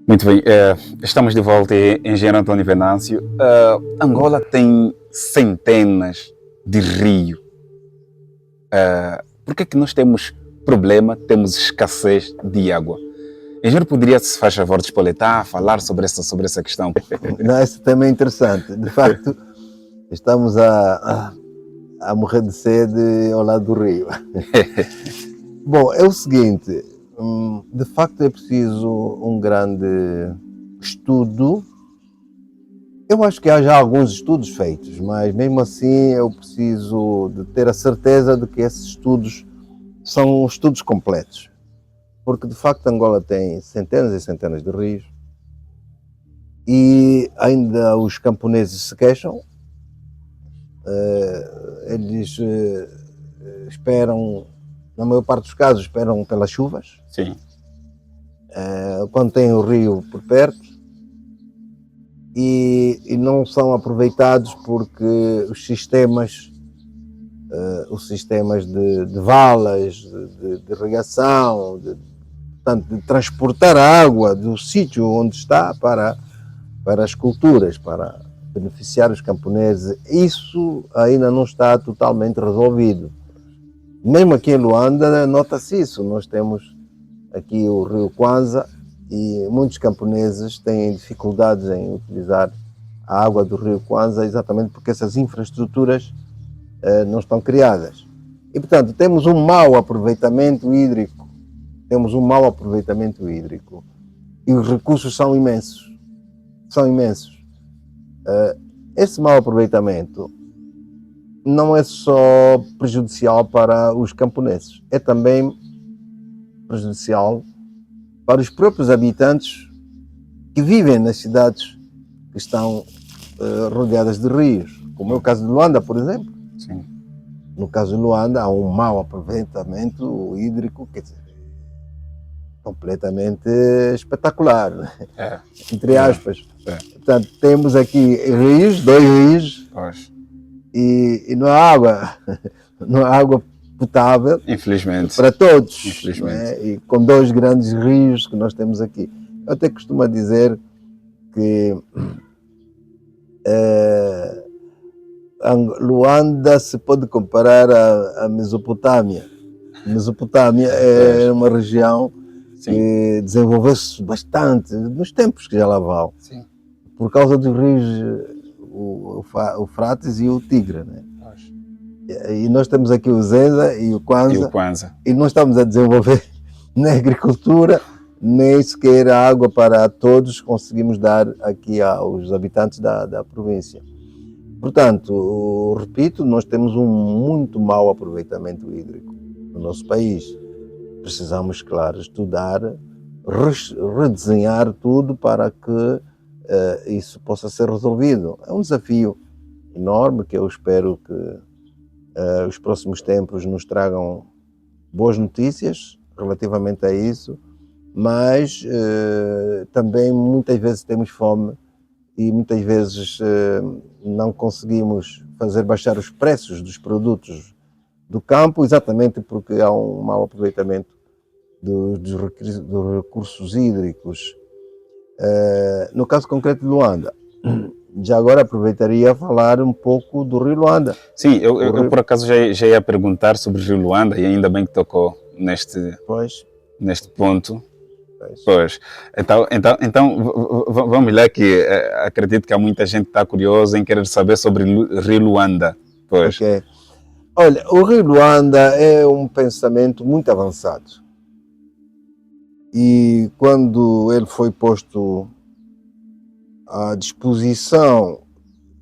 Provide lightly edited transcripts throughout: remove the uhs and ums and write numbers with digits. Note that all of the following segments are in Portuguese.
Muito bem, estamos de volta em Engenheiro Antônio Venâncio. Angola tem centenas de rios. Por que é que nós temos problema, temos escassez de água? Engenheiro, poderia, se faz favor, despoletar, falar sobre essa questão? Não, esse tema é interessante. De facto, estamos a morrer de sede ao lado do rio. Bom, é o seguinte, de facto é preciso um grande estudo. Eu acho que há já alguns estudos feitos, mas mesmo assim eu preciso de ter a certeza de que esses estudos são estudos completos. Porque de facto Angola tem centenas e centenas de rios e ainda os camponeses se queixam. Eles esperam, na maior parte dos casos, esperam pelas chuvas. Sim. Quando tem o rio por perto, e não são aproveitados porque os sistemas de valas, de irrigação, portanto, de transportar a água do sítio onde está para as culturas, para beneficiar os camponeses, isso ainda não está totalmente resolvido. Mesmo aqui em Luanda, nota-se isso. Nós temos aqui o rio Kwanza e muitos camponeses têm dificuldades em utilizar a água do rio Kwanza exatamente porque essas infraestruturas não estão criadas. E, portanto, temos um mau aproveitamento hídrico. E os recursos são imensos. Esse mau aproveitamento não é só prejudicial para os camponeses, é também prejudicial para os próprios habitantes que vivem nas cidades que estão rodeadas de rios, como é o caso de Luanda, por exemplo. Sim. No caso de Luanda há um mau aproveitamento hídrico, quer dizer, completamente espetacular, né? Entre aspas. Portanto, temos aqui rios, 2 rios, e não há água potável, infelizmente, para todos, infelizmente. Né? E com 2 grandes rios que nós temos aqui. Eu até costumo dizer que Luanda se pode comparar à Mesopotâmia. Mesopotâmia é uma região que desenvolveu-se bastante nos tempos que já lá vão, por causa dos rios, o Eufrates e o Tigre, né? E nós temos aqui o Zenza e o Kwanza, e não estamos a desenvolver nem agricultura, nem sequer a água para todos conseguimos dar aqui aos habitantes da província. Portanto, repito, nós temos um muito mau aproveitamento hídrico no nosso país. Precisamos, claro, estudar, redesenhar tudo para que isso possa ser resolvido. É um desafio enorme que eu espero que os próximos tempos nos tragam boas notícias relativamente a isso, mas também muitas vezes temos fome e muitas vezes não conseguimos fazer baixar os preços dos produtos do campo, exatamente porque há um mau aproveitamento dos recursos hídricos. No caso concreto de Luanda, já agora aproveitaria a falar um pouco do Rio Luanda. Sim, eu por acaso já ia perguntar sobre o Rio Luanda e ainda bem que tocou neste ponto. Pois. Então vamos lá, que acredito que há muita gente que está curiosa em querer saber sobre o Rio Luanda. Pois. Okay. Olha, o Rio Luanda é um pensamento muito avançado. E quando ele foi posto à disposição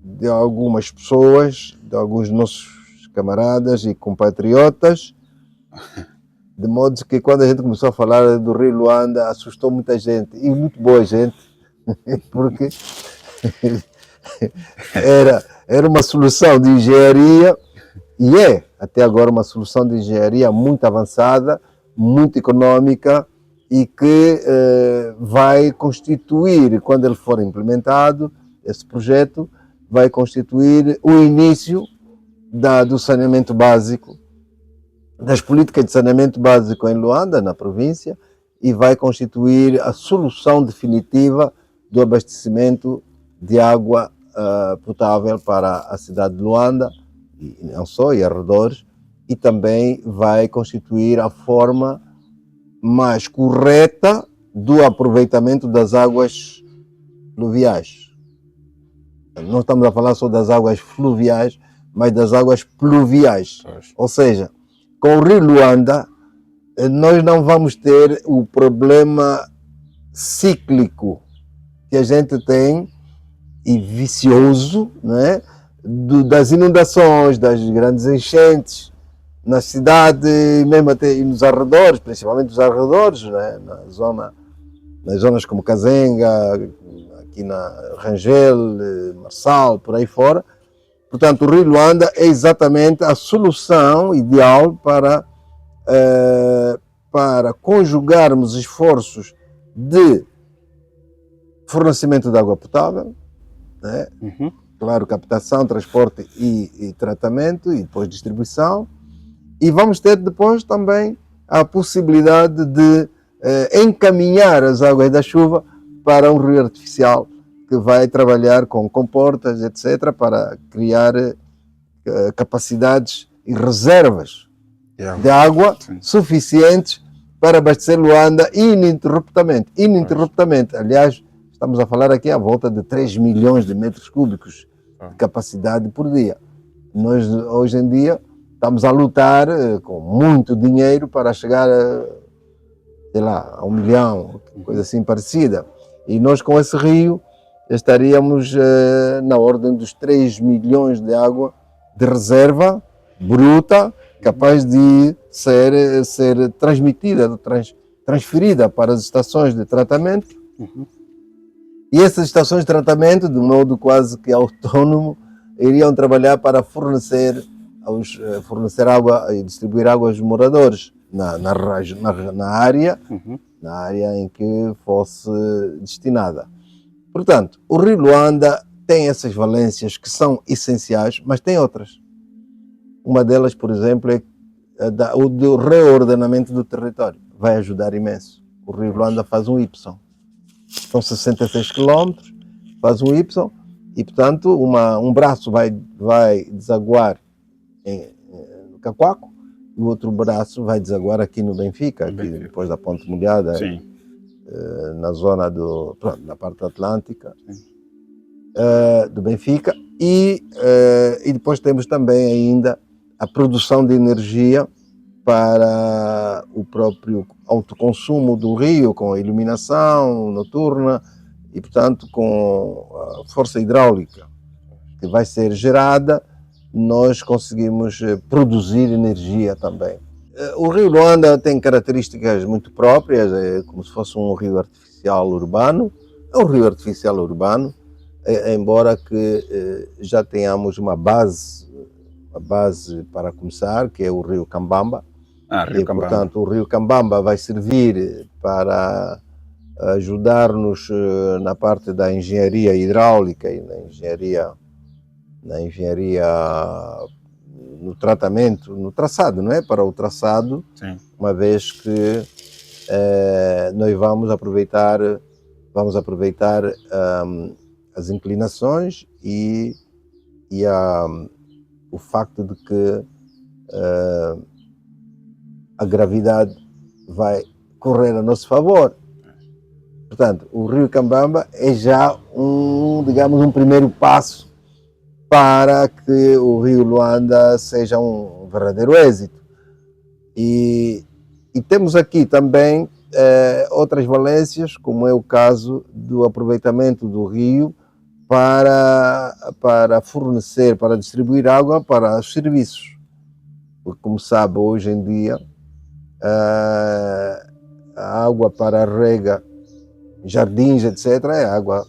de algumas pessoas, de alguns nossos camaradas e compatriotas, de modo que quando a gente começou a falar do Rio Luanda, assustou muita gente, e muito boa gente, porque era uma solução de engenharia, e é até agora uma solução de engenharia muito avançada, muito econômica, e que vai constituir, quando ele for implementado, esse projeto vai constituir o início do saneamento básico, das políticas de saneamento básico em Luanda, na província, e vai constituir a solução definitiva do abastecimento de água potável para a cidade de Luanda, e não só, e arredores, e também vai constituir a forma mais correta do aproveitamento das águas pluviais. Não estamos a falar só das águas fluviais, mas das águas pluviais. Ou seja, com o rio Luanda, nós não vamos ter o problema cíclico que a gente tem e vicioso, né, das inundações, das grandes enchentes na cidade, mesmo até e nos arredores, principalmente nos arredores, né, nas zonas como Kazenga, aqui na Rangel, Marçal, por aí fora. Portanto, o rio Luanda é exatamente a solução ideal para conjugarmos esforços de fornecimento de água potável, né? Claro, captação, transporte e tratamento, e depois distribuição. E vamos ter depois também a possibilidade de encaminhar as águas da chuva para um rio artificial que vai trabalhar com comportas, etc., para criar capacidades e reservas de água suficientes para abastecer Luanda ininterruptamente. Ininterruptamente. Aliás, estamos a falar aqui à volta de 3 milhões de metros cúbicos de capacidade por dia. Nós, hoje em dia, estamos a lutar com muito dinheiro para chegar sei lá, a 1 milhão, coisa assim parecida. E nós, com esse rio, estaríamos na ordem dos 3 milhões de água de reserva bruta, capaz de ser transmitida, transferida para as estações de tratamento. E essas estações de tratamento, de modo quase que autônomo, iriam trabalhar para fornecer água e distribuir água aos moradores na área em que fosse destinada. Portanto, o rio Luanda tem essas valências que são essenciais, mas tem outras. Uma delas, por exemplo, é o do reordenamento do território. Vai ajudar imenso. O rio Luanda faz um Y. São 66 quilómetros, faz um Y, e, portanto, um braço vai desaguar no Cacoaco, e o outro braço vai desaguar aqui no Benfica, aqui depois da Ponte Molhada, na zona na parte atlântica do Benfica, e depois temos também ainda a produção de energia para o próprio autoconsumo do rio, com a iluminação noturna e, portanto, com a força hidráulica que vai ser gerada, nós conseguimos produzir energia também. O rio Luanda tem características muito próprias, é como se fosse um rio artificial urbano. É um rio artificial urbano, embora que já tenhamos uma base para começar, que é o rio Cambamba. Portanto, o rio Cambamba vai servir para ajudar-nos na parte da engenharia hidráulica e na engenharia no tratamento, no traçado, não é? Para o traçado, uma vez que nós vamos aproveitar as inclinações e o facto de que a gravidade vai correr a nosso favor. Portanto, o rio Cambamba é já um primeiro passo para que o rio Luanda seja um verdadeiro êxito. E temos aqui também outras valências, como é o caso do aproveitamento do rio para fornecer, para distribuir água para os serviços. Porque, como sabe, hoje em dia, a água para rega, jardins, etc., é água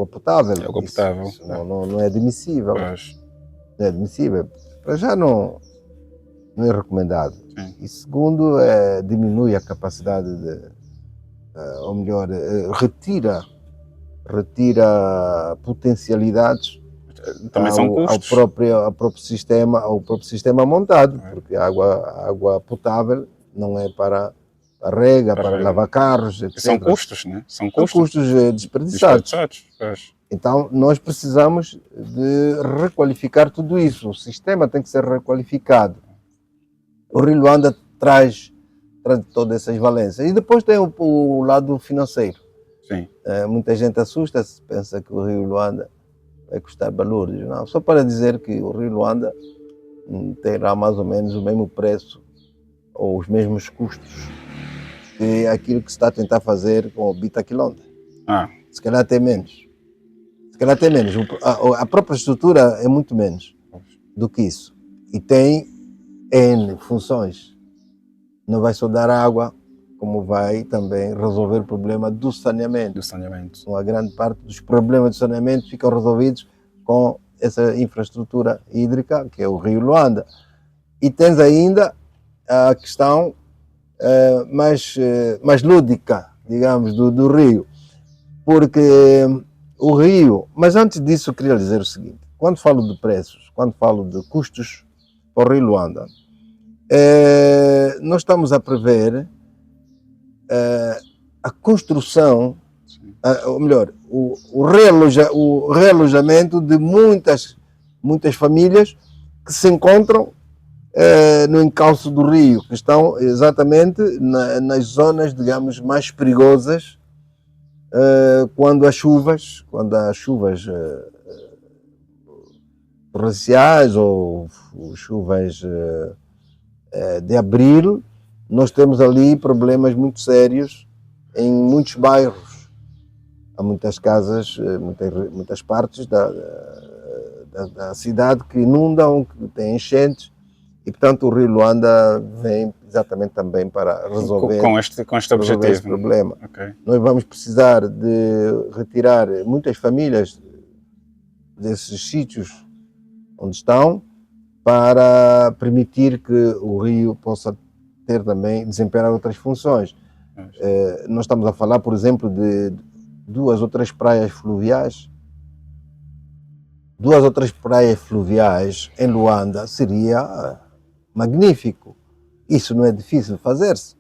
potável. É água potável. Isso não é admissível. Mas... Não é admissível. Para já não é recomendado. E segundo, diminui a capacidade ou melhor, retira potencialidades também são custos. ao próprio sistema montado, porque a água potável não é para para rega, para lavar carros, etc. São custos, né? São custos desperdiçados. Pois. Então, nós precisamos de requalificar tudo isso. O sistema tem que ser requalificado. O Rio Luanda traz todas essas valências. E depois tem o lado financeiro. Sim. Muita gente assusta-se, pensa que o Rio Luanda vai custar balúrdios. Não, só para dizer que o Rio Luanda terá mais ou menos o mesmo preço ou os mesmos custos que aquilo que se está a tentar fazer com o Bitaquilonda. Se calhar até menos. Se calhar até menos. A própria estrutura é muito menos do que isso. E tem N funções. Não vai só dar água, como vai também resolver o problema do saneamento. Uma grande parte dos problemas de saneamento ficam resolvidos com essa infraestrutura hídrica, que é o Rio Luanda. E tens ainda a questão mais lúdica, digamos, do rio. Porque o rio... Mas antes disso, eu queria dizer o seguinte. Quando falo de preços, quando falo de custos para o Rio Luanda, nós estamos a prever a construção, ou melhor, o realojamento de muitas famílias que se encontram no encalço do rio, que estão exatamente nas zonas, digamos, mais perigosas quando há chuvas torrenciais ou chuvas de abril. Nós temos ali problemas muito sérios em muitos bairros. Há muitas casas, muitas partes da cidade que inundam, que têm enchentes, e portanto o Rio Luanda vem exatamente também para resolver com este objetivo. Esse problema. Okay. Nós vamos precisar de retirar muitas famílias desses sítios onde estão, para permitir que o rio possa ter também, desempenhar outras funções. Nós estamos a falar, por exemplo, de 2 ou 3 praias fluviais. 2 ou 3 praias fluviais em Luanda seria magnífico. Isso não é difícil fazer-se.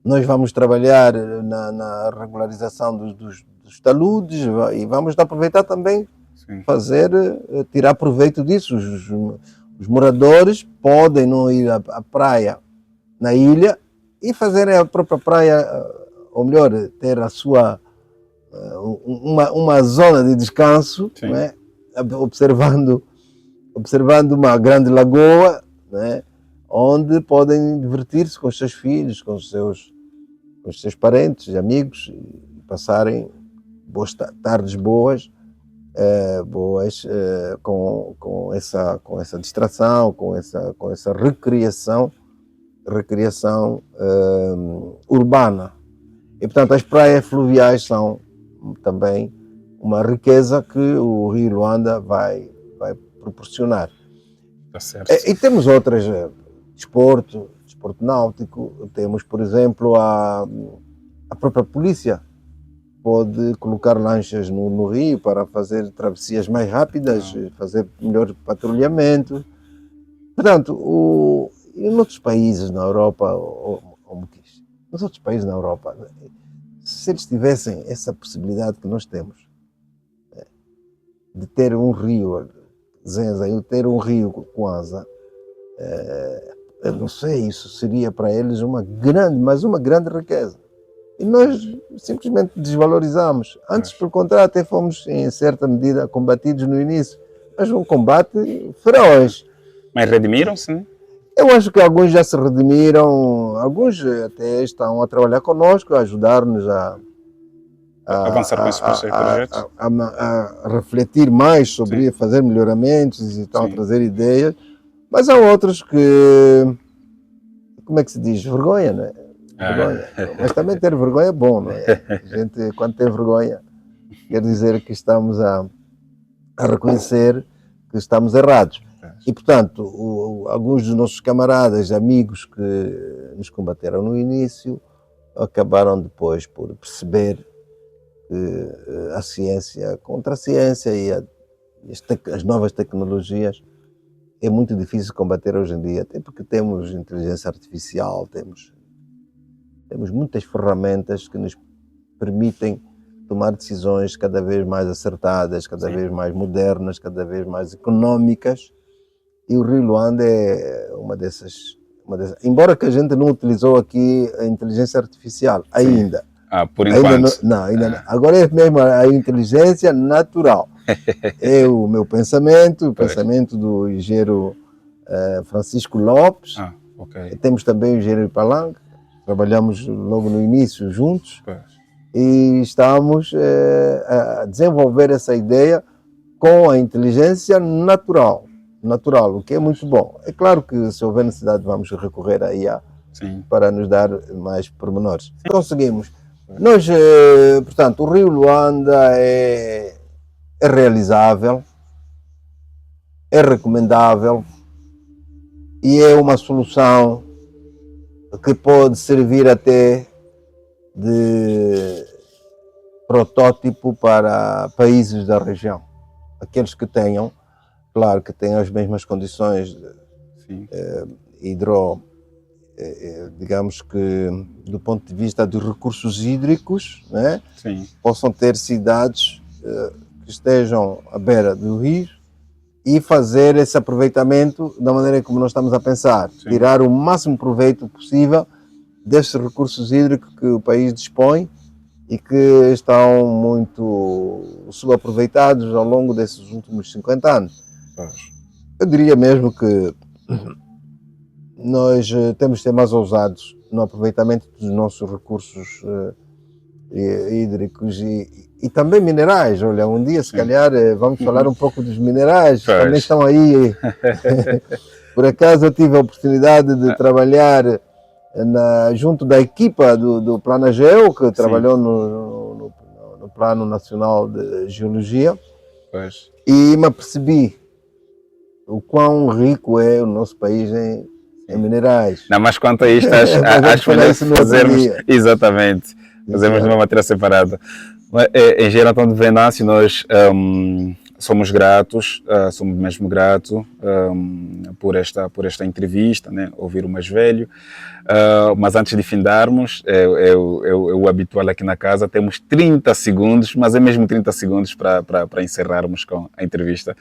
Nós vamos trabalhar na regularização dos taludes e vamos aproveitar também tirar proveito disso. Os moradores podem não ir à praia na ilha e fazerem a própria praia, ou melhor, ter a sua uma zona de descanso, não é? observando uma grande lagoa, não é? Onde podem divertir-se com os seus filhos, com os seus parentes, amigos, e passarem tardes boas, com essa distração, com essa recreação urbana. E portanto as praias fluviais são também uma riqueza que o Rio Luanda vai proporcionar. Tá certo. E temos outras, desporto náutico, temos, por exemplo, a própria polícia pode colocar lanchas no rio para fazer travessias mais rápidas, fazer melhor patrulhamento. Portanto, em outros países na Europa, nos outros países na Europa, se eles tivessem essa possibilidade que nós temos, de ter um rio, Zenza, e ter um rio Kwanza, eu não sei, isso seria para eles uma grande riqueza. E nós simplesmente desvalorizamos. Antes, pelo contrário, até fomos, em certa medida, combatidos no início. Mas um combate feroz. Mas redimiram-se, né? Eu acho que alguns já se redimiram, alguns até estão a trabalhar conosco, a ajudar-nos a avançar com esses projetos. A refletir mais sobre fazer melhoramentos e estão a trazer ideias. Mas há outros que, como é que se diz? Vergonha, não é? Vergonha. Mas também ter vergonha é bom, não é? A gente, quando tem vergonha, quer dizer que estamos a reconhecer que estamos errados. E, portanto, alguns dos nossos camaradas, amigos que nos combateram no início, acabaram depois por perceber que a ciência, contra a ciência e as novas tecnologias, é muito difícil combater hoje em dia, até porque temos inteligência artificial, temos Temos muitas ferramentas que nos permitem tomar decisões cada vez mais acertadas, cada vez mais modernas, cada vez mais econômicas. E o Rio Luanda é uma dessas. Embora que a gente não utilizou aqui a inteligência artificial ainda. Por enquanto. Ainda não. Agora é mesmo a inteligência natural. É o meu pensamento, o pensamento do engenheiro Francisco Lopes. Temos também o engenheiro Palang. Trabalhamos logo no início juntos. E estamos a desenvolver essa ideia com a inteligência natural, o que é muito bom. É claro que se houver necessidade vamos recorrer à IA para nos dar mais pormenores. Conseguimos. Nós, portanto, o Rio Luanda é realizável, é recomendável e é uma solução que pode servir até de protótipo para países da região. Aqueles que tenham, claro, que tenham as mesmas condições digamos que do ponto de vista dos recursos hídricos, né? Possam ter cidades que estejam à beira do rio e fazer esse aproveitamento da maneira como nós estamos a pensar, tirar o máximo proveito possível destes recursos hídricos que o país dispõe e que estão muito subaproveitados ao longo desses últimos 50 anos. Eu diria mesmo que nós temos de ser mais ousados no aproveitamento dos nossos recursos hídricos e também minerais. Olha, um dia, se calhar, vamos falar um pouco dos minerais, também estão aí. Por acaso, eu tive a oportunidade de trabalhar junto da equipa do Planageo, que trabalhou no Plano Nacional de Geologia, e me apercebi o quão rico é o nosso país em minerais. Não, mas quanto a isto, acho melhor fazermos, exatamente, fazermos numa matéria separada. Engenheiro Antônio de Venâncio, nós somos gratos, somos mesmo gratos por esta entrevista, né? Ouvir o mais velho. Mas antes de findarmos, o habitual aqui na casa, temos 30 segundos, mas é mesmo 30 segundos para encerrarmos com a entrevista.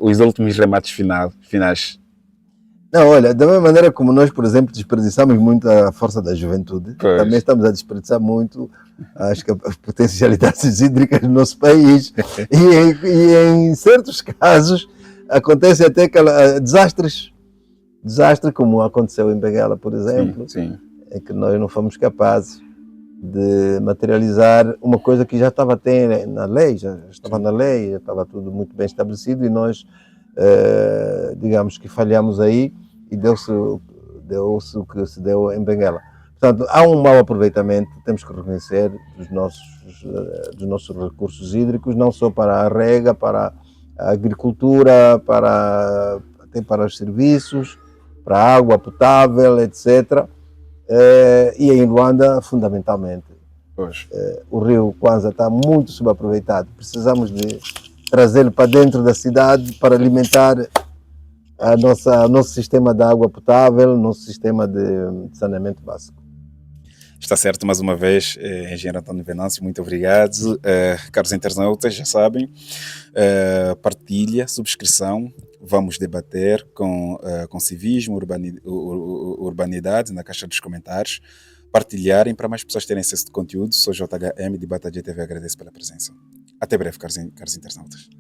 Os últimos remates finais. Não, olha, da mesma maneira como nós, por exemplo, desperdiçamos muito a força da juventude, também estamos a desperdiçar muito as potencialidades hídricas do nosso país e em certos casos acontece até desastres como aconteceu em Benguela, por exemplo, em que nós não fomos capazes de materializar uma coisa que já estava até na lei, já estava tudo muito bem estabelecido e nós digamos que falhamos aí e deu-se o que se deu em Benguela. Portanto, há um mau aproveitamento, temos que reconhecer, dos nossos recursos hídricos, não só para a rega, para a agricultura, até para os serviços, para a água potável, etc. E em Luanda, fundamentalmente. O rio Kwanza está muito subaproveitado. Precisamos de trazê-lo para dentro da cidade para alimentar o nosso sistema de água potável, o nosso sistema de saneamento básico. Está certo, mais uma vez, engenheiro Antônio Venâncio, muito obrigado. Caros internautas, já sabem, partilha, subscrição, vamos debater com civismo, urbanidade na caixa dos comentários, partilharem para mais pessoas terem acesso de conteúdo. Sou JHM de Bata GTV, agradeço pela presença. Até breve, caros internautas.